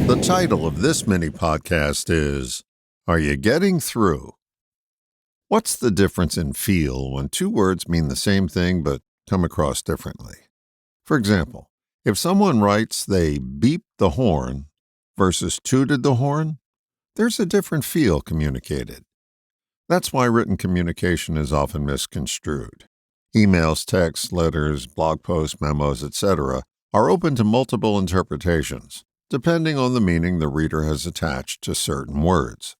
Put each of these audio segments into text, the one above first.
The title of this mini podcast is, Are You Getting Through? What's the difference in feel when two words mean the same thing but come across differently? For example, if someone writes they beeped the horn versus tooted the horn, there's a different feel communicated. That's why written communication is often misconstrued. Emails, texts, letters, blog posts, memos, etc. are open to multiple interpretations, depending on the meaning the reader has attached to certain words.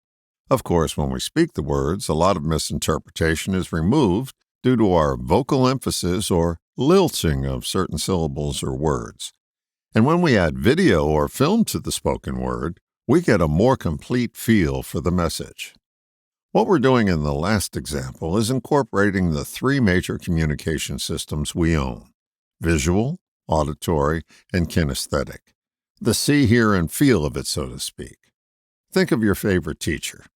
Of course, when we speak the words, a lot of misinterpretation is removed due to our vocal emphasis or lilting of certain syllables or words. And when we add video or film to the spoken word, we get a more complete feel for the message. What we're doing in the last example is incorporating the three major communication systems we own: visual, auditory, and kinesthetic. The see, hear, and feel of it, so to speak. Think of your favorite teacher.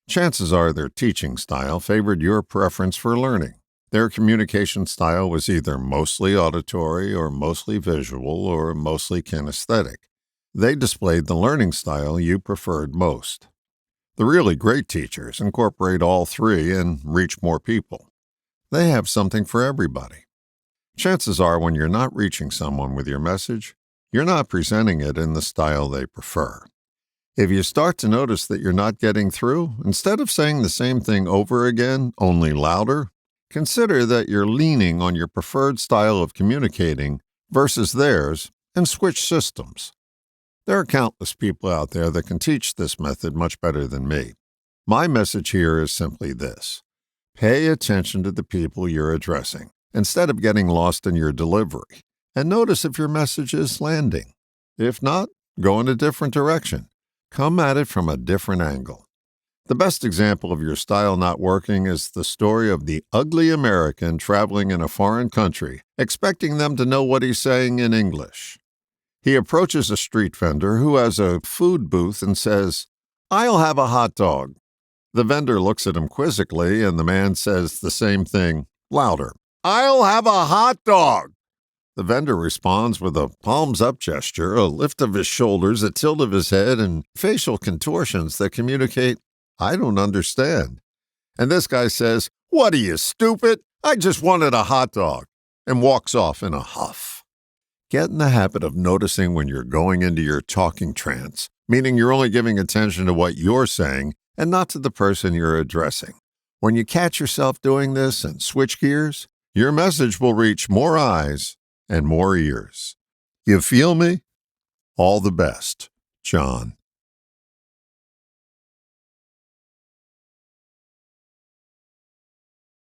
Chances are their teaching style favored your preference for learning. Their communication style was either mostly auditory or mostly visual or mostly kinesthetic. They displayed the learning style you preferred most. The really great teachers incorporate all three and reach more people. They have something for everybody. Chances are when you're not reaching someone with your message, you're not presenting it in the style they prefer. If you start to notice that you're not getting through, instead of saying the same thing over again, only louder, consider that you're leaning on your preferred style of communicating versus theirs and switch systems. There are countless people out there that can teach this method much better than me. My message here is simply this: pay attention to the people you're addressing instead of getting lost in your delivery, and notice if your message is landing. If not, go in a different direction. Come at it from a different angle. The best example of your style not working is the story of the ugly American traveling in a foreign country, expecting them to know what he's saying in English. He approaches a street vendor who has a food booth and says, "I'll have a hot dog." The vendor looks at him quizzically, and the man says the same thing, louder, "I'll have a hot dog." The vendor responds with a palms-up gesture, a lift of his shoulders, a tilt of his head, and facial contortions that communicate, "I don't understand." And this guy says, "What are you, stupid? I just wanted a hot dog," and walks off in a huff. Get in the habit of noticing when you're going into your talking trance, meaning you're only giving attention to what you're saying and not to the person you're addressing. When you catch yourself doing this and switch gears, your message will reach more eyes and more ears. You feel me? All the best, John.